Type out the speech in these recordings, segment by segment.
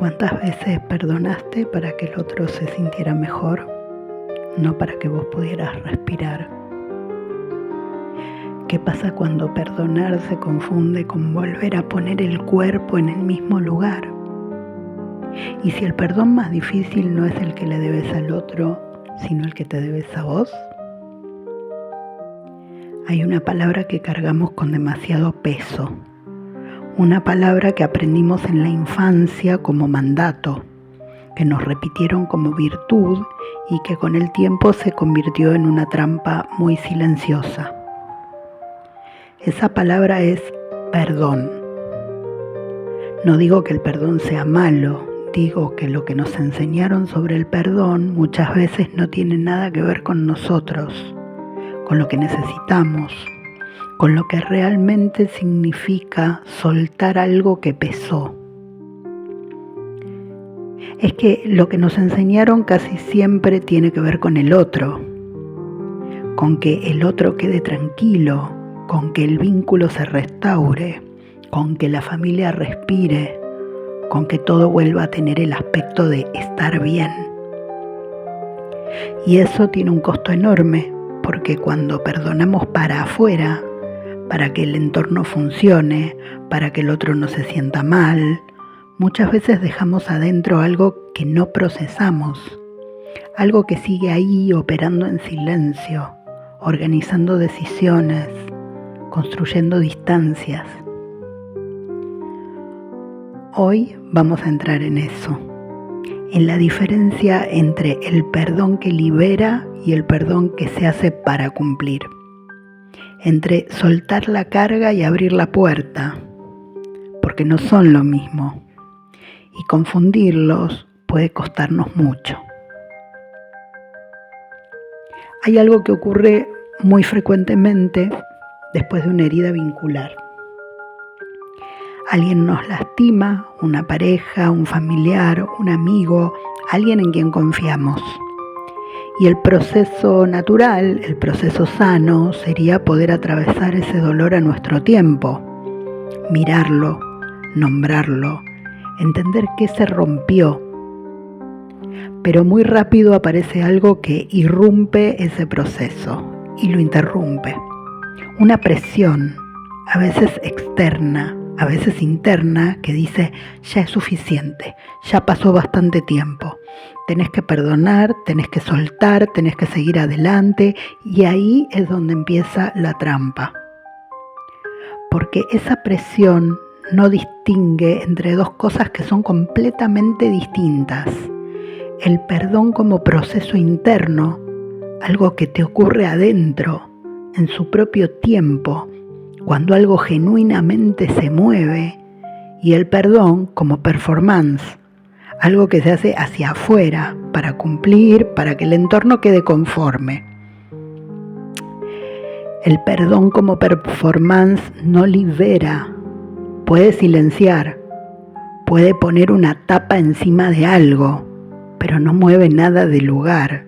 ¿Cuántas veces perdonaste para que el otro se sintiera mejor, no para que vos pudieras respirar? ¿Qué pasa cuando perdonar se confunde con volver a poner el cuerpo en el mismo lugar? ¿Y si el perdón más difícil no es el que le debes al otro, sino el que te debes a vos? Hay una palabra que cargamos con demasiado peso, una palabra que aprendimos en la infancia como mandato, que nos repitieron como virtud y que con el tiempo se convirtió en una trampa muy silenciosa. Esa palabra es perdón. No digo que el perdón sea malo, digo que lo que nos enseñaron sobre el perdón muchas veces no tiene nada que ver con nosotros, con lo que necesitamos, con lo que realmente significa soltar algo que pesó. Es que lo que nos enseñaron casi siempre tiene que ver con el otro, con que el otro quede tranquilo, con que el vínculo se restaure, con que la familia respire, con que todo vuelva a tener el aspecto de estar bien. Y eso tiene un costo enorme, porque cuando perdonamos para afuera, para que el entorno funcione, para que el otro no se sienta mal, muchas veces dejamos adentro algo que no procesamos, algo que sigue ahí operando en silencio, organizando decisiones, construyendo distancias. Hoy vamos a entrar en eso, en la diferencia entre el perdón que libera y el perdón que se hace para cumplir, entre soltar la carga y abrir la puerta, porque no son lo mismo, y confundirlos puede costarnos mucho. Hay algo que ocurre muy frecuentemente después de una herida vincular. Alguien nos lastima, una pareja, un familiar, un amigo, alguien en quien confiamos. Y el proceso natural, el proceso sano, sería poder atravesar ese dolor a nuestro tiempo, mirarlo, nombrarlo, entender qué se rompió. Pero muy rápido aparece algo que irrumpe ese proceso y lo interrumpe. Una presión, a veces externa, a veces interna, que dice, ya es suficiente, ya pasó bastante tiempo. Tenés que perdonar, tenés que soltar, tenés que seguir adelante, y ahí es donde empieza la trampa. Porque esa presión no distingue entre dos cosas que son completamente distintas. El perdón como proceso interno, algo que te ocurre adentro, en su propio tiempo, cuando algo genuinamente se mueve, y el perdón como performance, algo que se hace hacia afuera, para cumplir, para que el entorno quede conforme. El perdón como performance no libera, puede silenciar, puede poner una tapa encima de algo, pero no mueve nada del lugar.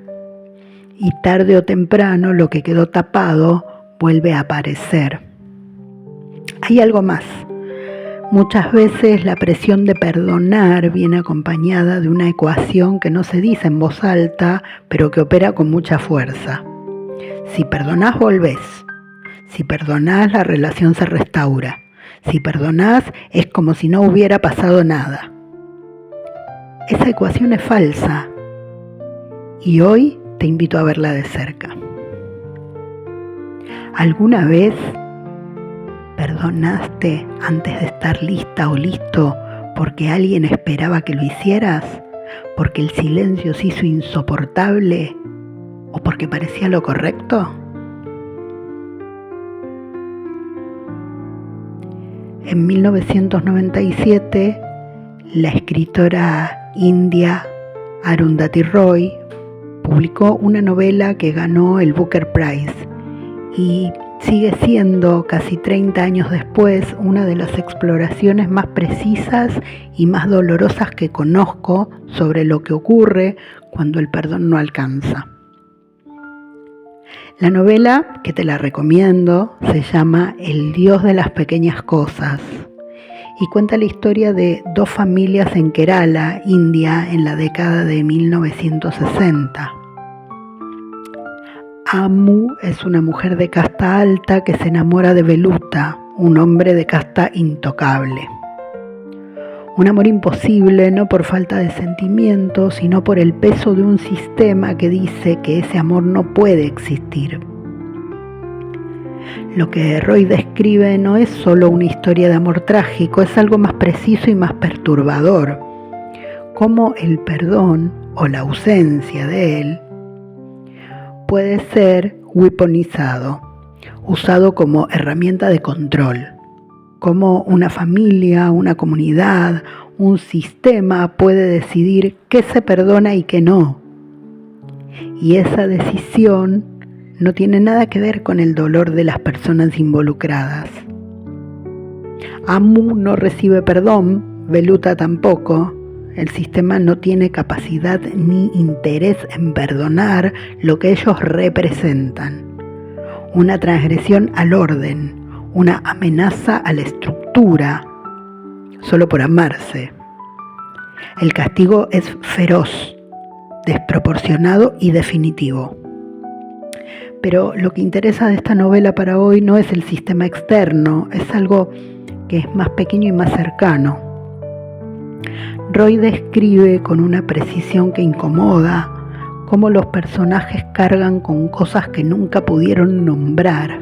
Y tarde o temprano lo que quedó tapado vuelve a aparecer. Hay algo más. Muchas veces la presión de perdonar viene acompañada de una ecuación que no se dice en voz alta, pero que opera con mucha fuerza. Si perdonás, volvés. Si perdonás, la relación se restaura. Si perdonás, es como si no hubiera pasado nada. Esa ecuación es falsa, y hoy te invito a verla de cerca. ¿Alguna vez perdonaste antes de estar lista o listo porque alguien esperaba que lo hicieras? ¿Porque el silencio se hizo insoportable? ¿O porque parecía lo correcto? En 1997, la escritora india Arundhati Roy publicó una novela que ganó el Booker Prize y sigue siendo, casi 30 años después, una de las exploraciones más precisas y más dolorosas que conozco sobre lo que ocurre cuando el perdón no alcanza. La novela, que te la recomiendo, se llama El Dios de las pequeñas cosas y cuenta la historia de dos familias en Kerala, India, en la década de 1960. Amu es una mujer de casta alta que se enamora de Veluta, un hombre de casta intocable. Un amor imposible no por falta de sentimientos, sino por el peso de un sistema que dice que ese amor no puede existir. Lo que Roy describe no es solo una historia de amor trágico, es algo más preciso y más perturbador. Cómo el perdón, o la ausencia de él, puede ser weaponizado, usado como herramienta de control. Cómo una familia, una comunidad, un sistema puede decidir qué se perdona y qué no. Y esa decisión no tiene nada que ver con el dolor de las personas involucradas. Amu no recibe perdón, Veluta tampoco. El sistema no tiene capacidad ni interés en perdonar lo que ellos representan. Una transgresión al orden, una amenaza a la estructura, solo por amarse. El castigo es feroz, desproporcionado y definitivo. Pero lo que interesa de esta novela para hoy no es el sistema externo, es algo que es más pequeño y más cercano. Roy describe con una precisión que incomoda cómo los personajes cargan con cosas que nunca pudieron nombrar.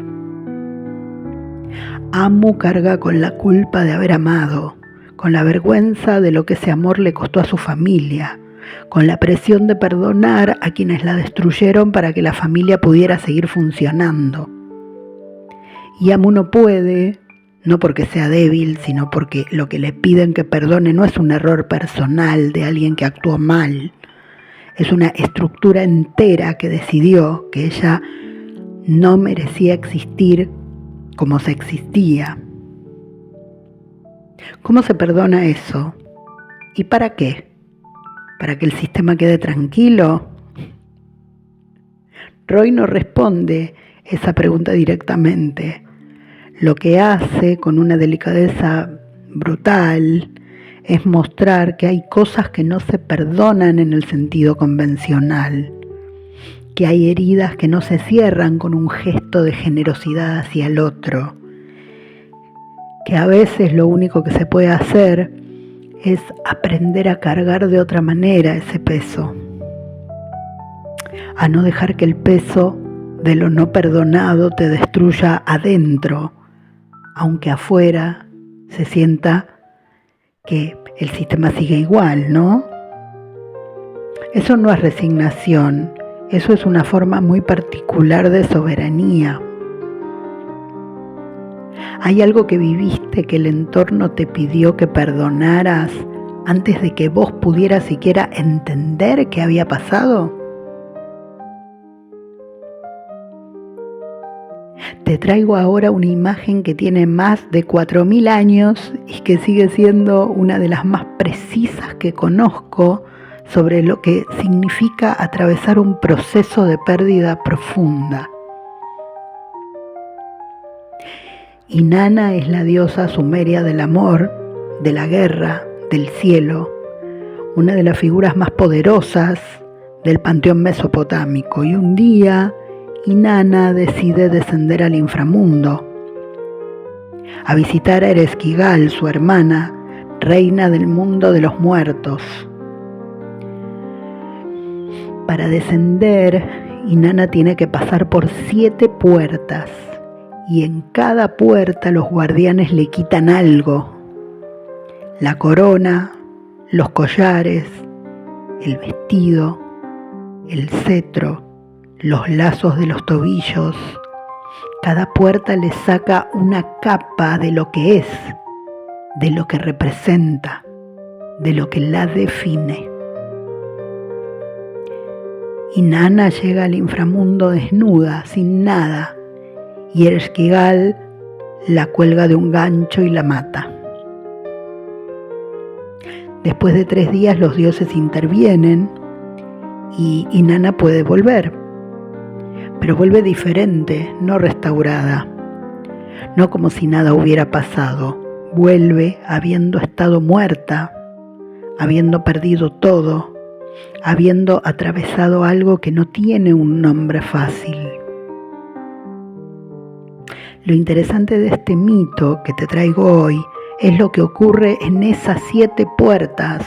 Amu carga con la culpa de haber amado, con la vergüenza de lo que ese amor le costó a su familia, con la presión de perdonar a quienes la destruyeron para que la familia pudiera seguir funcionando. Y Amu no puede, no porque sea débil, sino porque lo que le piden que perdone no es un error personal de alguien que actuó mal, es una estructura entera que decidió que ella no merecía existir como se existía. ¿Cómo se perdona eso? ¿Y para qué? ¿Para que el sistema quede tranquilo? Roy no responde esa pregunta directamente. Lo que hace con una delicadeza brutal es mostrar que hay cosas que no se perdonan en el sentido convencional, que hay heridas que no se cierran con un gesto de generosidad hacia el otro, que a veces lo único que se puede hacer es aprender a cargar de otra manera ese peso, a no dejar que el peso de lo no perdonado te destruya adentro, aunque afuera se sienta que el sistema sigue igual, ¿no? Eso no es resignación, eso es una forma muy particular de soberanía. ¿Hay algo que viviste que el entorno te pidió que perdonaras antes de que vos pudieras siquiera entender qué había pasado? Te traigo ahora una imagen que tiene más de 4.000 años y que sigue siendo una de las más precisas que conozco sobre lo que significa atravesar un proceso de pérdida profunda. Inanna es la diosa sumeria del amor, de la guerra, del cielo, una de las figuras más poderosas del panteón mesopotámico. Y un día Inanna decide descender al inframundo, a visitar a Ereshkigal, su hermana, reina del mundo de los muertos. Para descender, Inanna tiene que pasar por 7 puertas y en cada puerta los guardianes le quitan algo: la corona, los collares, el vestido, el cetro, los lazos de los tobillos. Cada puerta le saca una capa de lo que es, de lo que representa, de lo que la define. Inanna llega al inframundo desnuda, sin nada, y Ereshkigal la cuelga de un gancho y la mata. Después de 3 días los dioses intervienen y Inanna puede volver, pero vuelve diferente, no restaurada, no como si nada hubiera pasado. vuelve habiendo estado muerta, habiendo perdido todo, habiendo atravesado algo que no tiene un nombre fácil. Lo interesante de este mito que te traigo hoy es lo que ocurre en esas 7 puertas.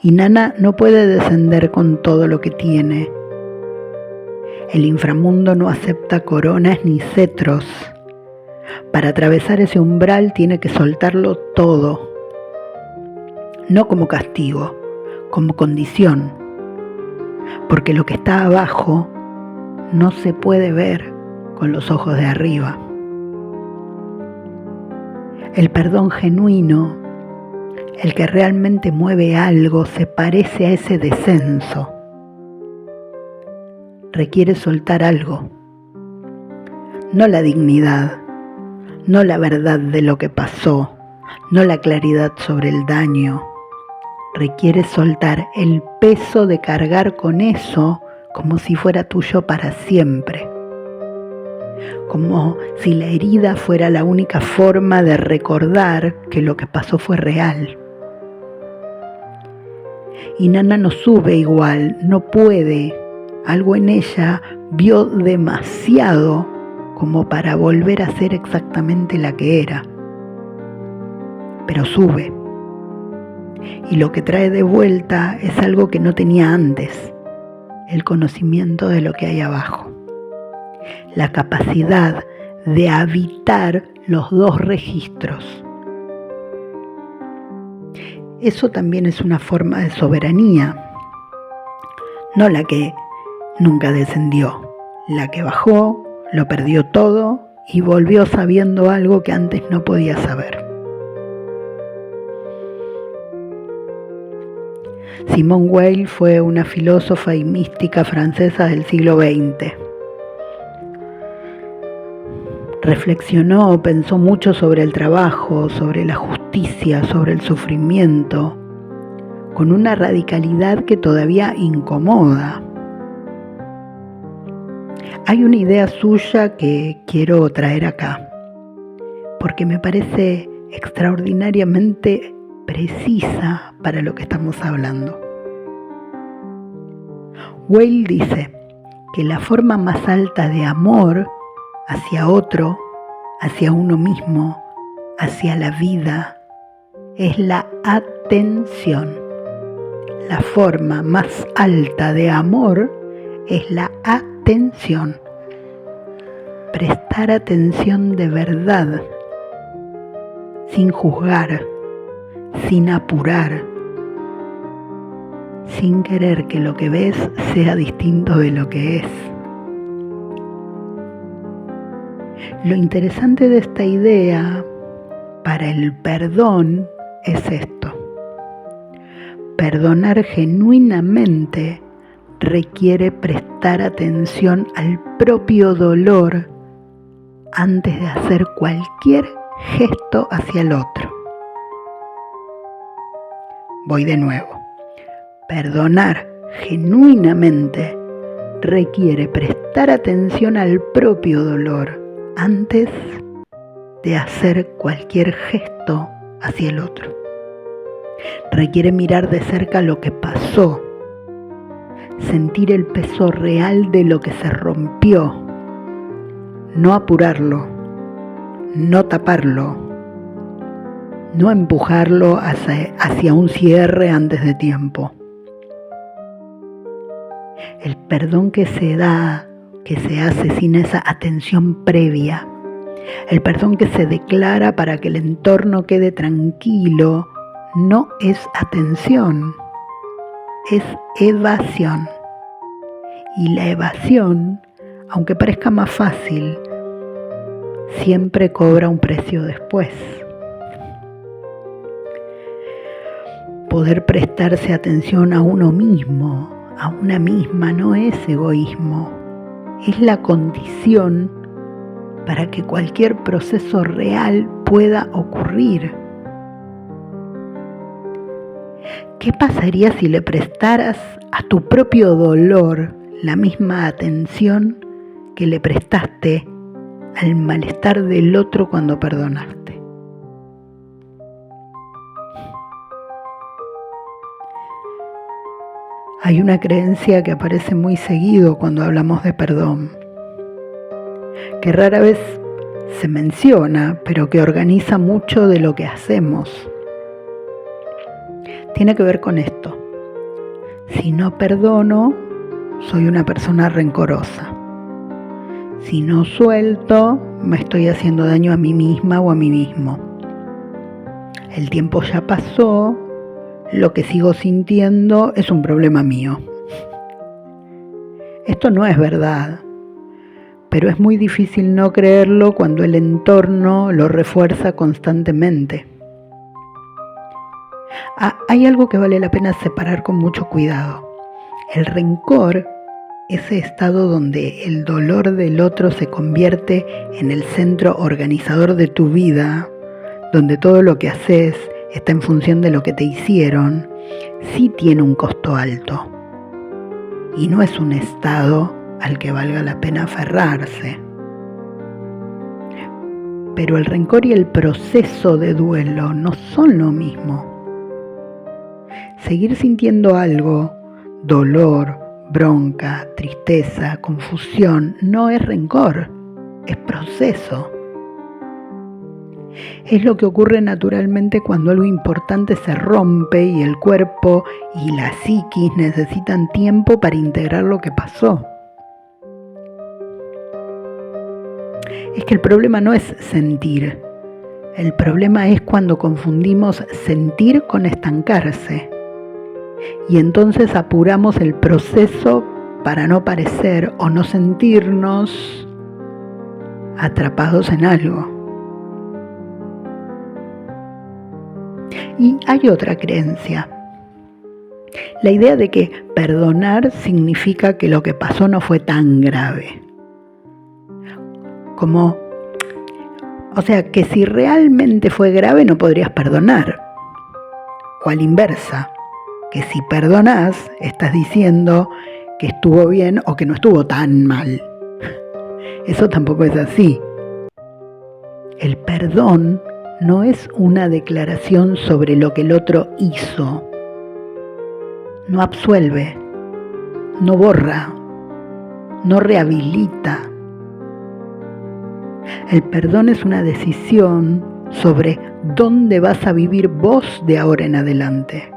Inanna no puede descender con todo lo que tiene. El inframundo no acepta coronas ni cetros. Para atravesar ese umbral tiene que soltarlo todo. No como castigo, como condición. Porque lo que está abajo no se puede ver con los ojos de arriba. El perdón genuino, el que realmente mueve algo, se parece a ese descenso. Requiere soltar algo. No la dignidad, no la verdad de lo que pasó, no la claridad sobre el daño. Requiere soltar el peso de cargar con eso como si fuera tuyo para siempre. Como si la herida fuera la única forma de recordar que lo que pasó fue real. Inanna no sube igual, no puede. Algo en ella vio demasiado como para volver a ser exactamente la que era. Pero sube. Y lo que trae de vuelta es algo que no tenía antes, el conocimiento de lo que hay abajo. La capacidad de habitar los 2 registros. Eso también es una forma de soberanía, no la que nunca descendió, la que bajó, lo perdió todo y volvió sabiendo algo que antes no podía saber. Simone Weil fue una filósofa y mística francesa del siglo XX. Reflexionó, pensó mucho sobre el trabajo, sobre la justicia, sobre el sufrimiento, con una radicalidad que todavía incomoda. Hay una idea suya que quiero traer acá, porque me parece extraordinariamente precisa para lo que estamos hablando. Weil dice que la forma más alta de amor hacia otro, hacia uno mismo, hacia la vida, es la atención. La forma más alta de amor es la atención. Prestar atención de verdad, sin juzgar, sin apurar, sin querer que lo que ves sea distinto de lo que es. Lo interesante de esta idea para el perdón es esto. Perdonar genuinamente requiere prestar atención al propio dolor antes de hacer cualquier gesto hacia el otro. Voy de nuevo. Perdonar genuinamente requiere prestar atención al propio dolor antes de hacer cualquier gesto hacia el otro. Requiere mirar de cerca lo que pasó, sentir el peso real de lo que se rompió, no apurarlo, no taparlo, no empujarlo hacia un cierre antes de tiempo. El perdón que se da, que se hace sin esa atención previa, el perdón que se declara para que el entorno quede tranquilo, no es atención, es evasión. Y la evasión, aunque parezca más fácil, siempre cobra un precio después. Poder prestarse atención a uno mismo, a una misma, no es egoísmo, es la condición para que cualquier proceso real pueda ocurrir. ¿Qué pasaría si le prestaras a tu propio dolor la misma atención que le prestaste al malestar del otro cuando perdonaste. Hay una creencia que aparece muy seguido cuando hablamos de perdón, que rara vez se menciona, pero que organiza mucho de lo que hacemos. Tiene que ver con esto. Si no perdono, soy una persona rencorosa. Si no suelto, me estoy haciendo daño a mí misma o a mí mismo. El tiempo ya pasó, lo que sigo sintiendo es un problema mío. Esto no es verdad, pero es muy difícil no creerlo cuando el entorno lo refuerza constantemente. Hay algo que vale la pena separar con mucho cuidado. El rencor, ese estado donde el dolor del otro se convierte en el centro organizador de tu vida, donde todo lo que haces está en función de lo que te hicieron, sí tiene un costo alto. Y no es un estado al que valga la pena aferrarse. Pero el rencor y el proceso de duelo no son lo mismo. Seguir sintiendo algo, dolor, bronca, tristeza, confusión, no es rencor, es proceso. Es lo que ocurre naturalmente cuando algo importante se rompe y el cuerpo y la psiquis necesitan tiempo para integrar lo que pasó. Es que el problema no es sentir, el problema es cuando confundimos sentir con estancarse. Y entonces apuramos el proceso para no parecer o no sentirnos atrapados en algo. Y hay otra creencia, la idea de que perdonar significa que lo que pasó no fue tan grave. O sea, que si realmente fue grave no podrías perdonar. O a la inversa, que si perdonás estás diciendo que estuvo bien o que no estuvo tan mal. Eso tampoco es así. El perdón no es una declaración sobre lo que el otro hizo. No absuelve, no borra, no rehabilita. El perdón es una decisión sobre dónde vas a vivir vos de ahora en adelante.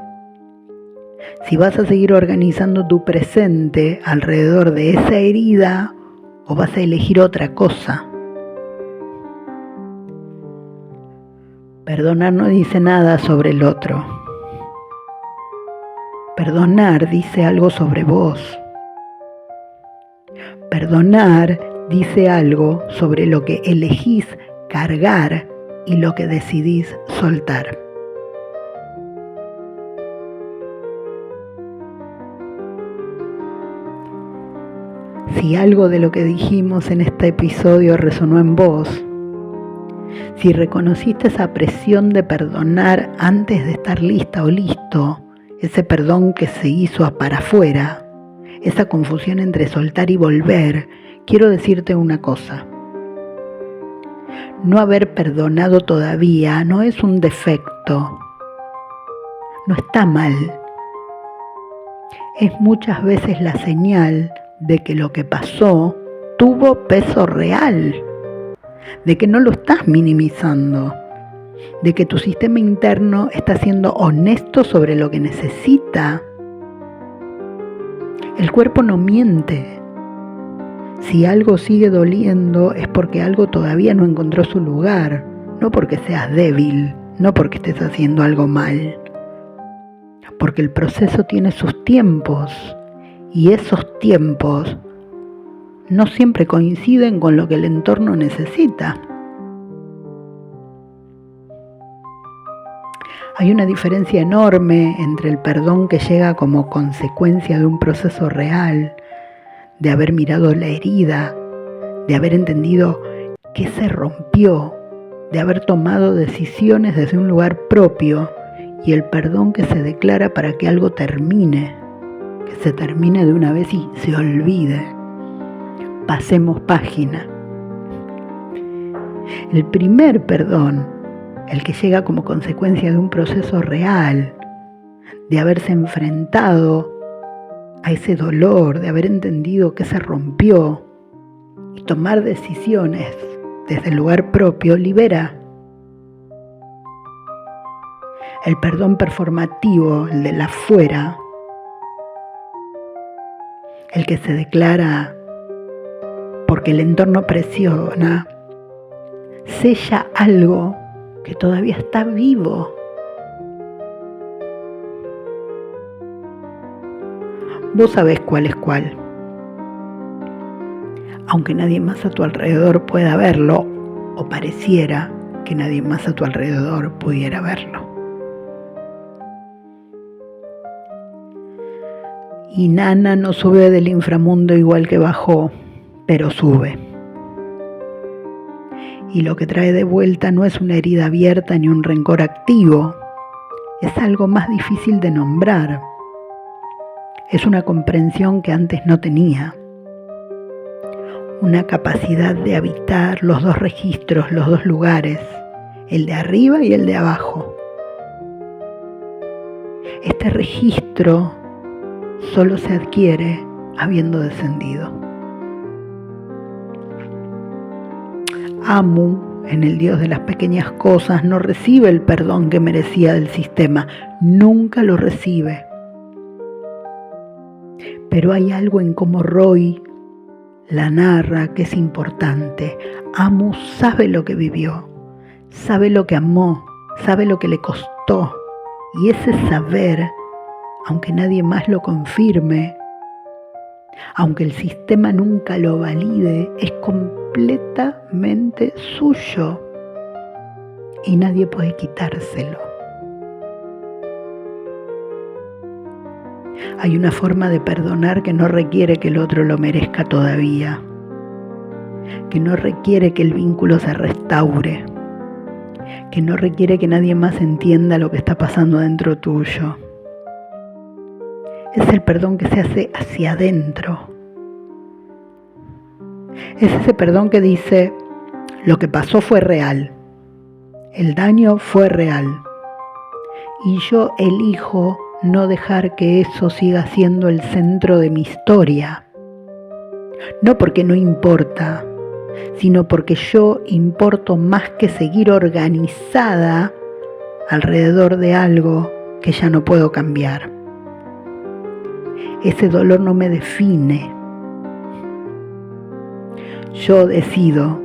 Si vas a seguir organizando tu presente alrededor de esa herida o vas a elegir otra cosa. Perdonar no dice nada sobre el otro. Perdonar dice algo sobre vos. Perdonar dice algo sobre lo que elegís cargar y lo que decidís soltar. Si algo de lo que dijimos en este episodio resonó en vos, si reconociste esa presión de perdonar antes de estar lista o listo, ese perdón que se hizo para afuera, esa confusión entre soltar y volver, quiero decirte una cosa. No haber perdonado todavía no es un defecto, no está mal. Es muchas veces la señal de que lo que pasó tuvo peso real, de que no lo estás minimizando, de que tu sistema interno está siendo honesto sobre lo que necesita. El cuerpo no miente. Si algo sigue doliendo es porque algo todavía no encontró su lugar, no porque seas débil, no porque estés haciendo algo mal, porque el proceso tiene sus tiempos y esos tiempos no siempre coinciden con lo que el entorno necesita. Hay una diferencia enorme entre el perdón que llega como consecuencia de un proceso real, de haber mirado la herida, de haber entendido qué se rompió, de haber tomado decisiones desde un lugar propio, y el perdón que se declara para que algo termine, que se termine de una vez y se olvide. Pasemos página. El primer perdón, el que llega como consecuencia de un proceso real, de haberse enfrentado a ese dolor, de haber entendido que se rompió y tomar decisiones desde el lugar propio, libera. El perdón performativo, el del afuera, el que se declara porque el entorno presiona, sella algo que todavía está vivo. Vos sabés cuál es cuál, aunque nadie más a tu alrededor pueda verlo, o pareciera que nadie más a tu alrededor pudiera verlo. Y Nana no sube del inframundo igual que bajó, pero sube. Y lo que trae de vuelta no es una herida abierta ni un rencor activo, es algo más difícil de nombrar. Es una comprensión que antes no tenía. Una capacidad de habitar los dos registros, los dos lugares, el de arriba y el de abajo. Este registro solo se adquiere habiendo descendido. Amu, en el Dios de las pequeñas cosas, no recibe el perdón que merecía del sistema, nunca lo recibe. Pero hay algo en cómo Roy la narra que es importante. Amu sabe lo que vivió, sabe lo que amó, sabe lo que le costó, y ese saber, aunque nadie más lo confirme, aunque el sistema nunca lo valide, es completamente suyo y nadie puede quitárselo. Hay una forma de perdonar que no requiere que el otro lo merezca todavía, que no requiere que el vínculo se restaure, que no requiere que nadie más entienda lo que está pasando dentro tuyo. Es el perdón que se hace hacia adentro. Es ese perdón que dice, lo que pasó fue real, el daño fue real, y yo elijo no dejar que eso siga siendo el centro de mi historia. No porque no importa, sino porque yo importo más que seguir organizada alrededor de algo que ya no puedo cambiar. Ese dolor no me define. Yo decido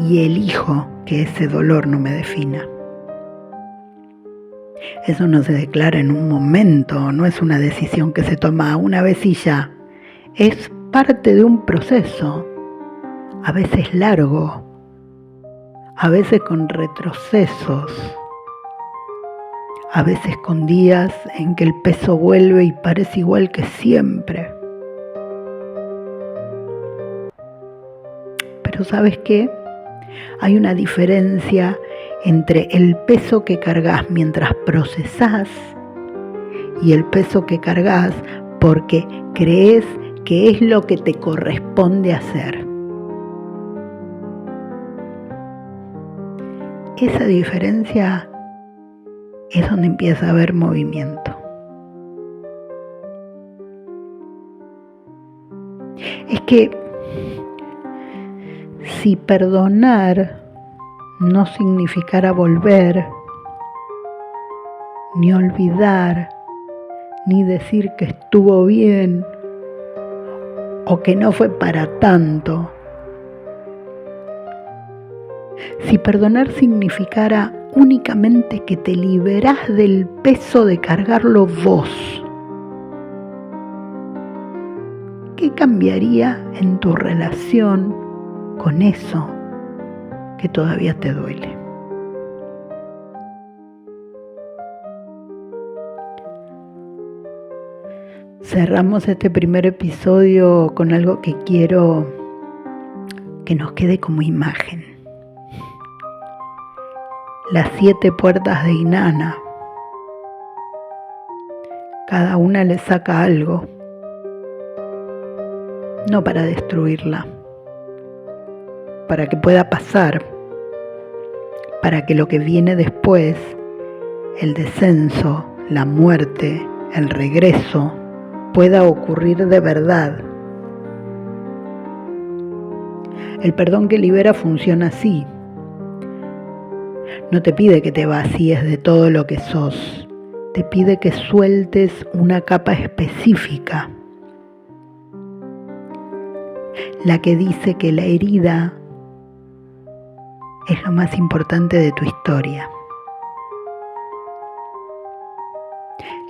y elijo que ese dolor no me defina. Eso no se declara en un momento, no es una decisión que se toma una vez y ya. Es parte de un proceso, a veces largo, a veces con retrocesos, a veces con días en que el peso vuelve y parece igual que siempre. Pero ¿sabes qué? Hay una diferencia entre el peso que cargas mientras procesás y el peso que cargas porque crees que es lo que te corresponde hacer. Esa diferencia es donde empieza a haber movimiento. Es que si perdonar no significara volver, ni olvidar, ni decir que estuvo bien o que no fue para tanto, si perdonar significara únicamente que te liberás del peso de cargarlo vos, ¿qué cambiaría en tu relación con eso que todavía te duele? Cerramos este primer episodio con algo que quiero que nos quede como imagen. Las 7 puertas de Inanna. Cada una le saca algo, no para destruirla, para que pueda pasar, para que lo que viene después, el descenso, la muerte, el regreso, pueda ocurrir de verdad. El perdón que libera funciona así. No te pide que te vacíes de todo lo que sos, te pide que sueltes una capa específica, la que dice que la herida es lo más importante de tu historia,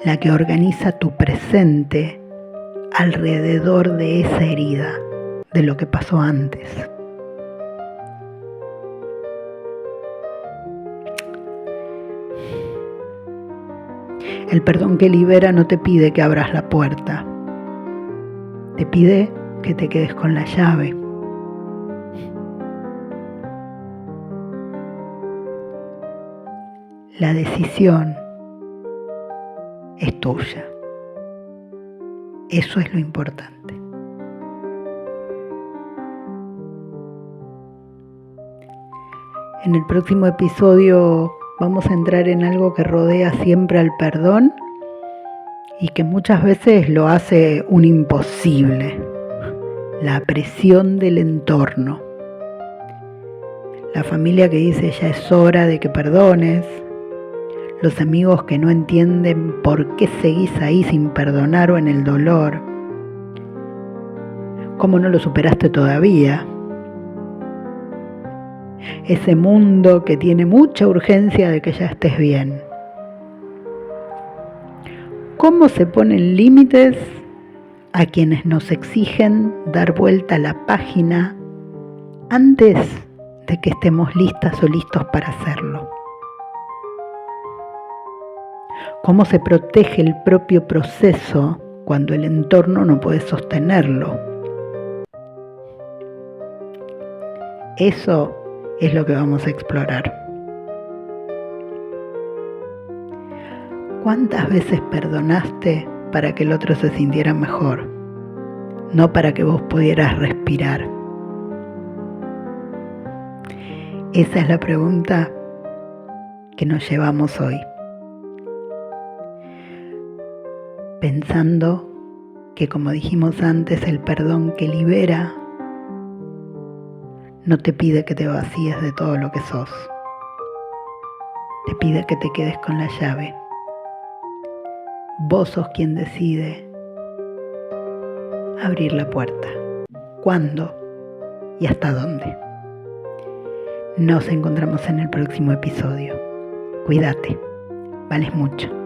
la que organiza tu presente alrededor de esa herida, de lo que pasó antes. El perdón que libera no te pide que abras la puerta, te pide que te quedes con la llave. La decisión es tuya. Eso es lo importante. En el próximo episodio vamos a entrar en algo que rodea siempre al perdón y que muchas veces lo hace un imposible: la presión del entorno. La familia que dice ya es hora de que perdones, los amigos que no entienden por qué seguís ahí sin perdonar o en el dolor, cómo no lo superaste todavía, ese mundo que tiene mucha urgencia de que ya estés bien. ¿Cómo se ponen límites a quienes nos exigen dar vuelta a la página antes de que estemos listas o listos para hacerlo? ¿Cómo se protege el propio proceso cuando el entorno no puede sostenerlo? Eso es lo que vamos a explorar. ¿Cuántas veces perdonaste para que el otro se sintiera mejor? No para que vos pudieras respirar. Esa es la pregunta que nos llevamos hoy. Pensando que, como dijimos antes, el perdón que libera no te pide que te vacíes de todo lo que sos. Te pide que te quedes con la llave. Vos sos quien decide abrir la puerta. ¿Cuándo y hasta dónde? Nos encontramos en el próximo episodio. Cuídate, vales mucho.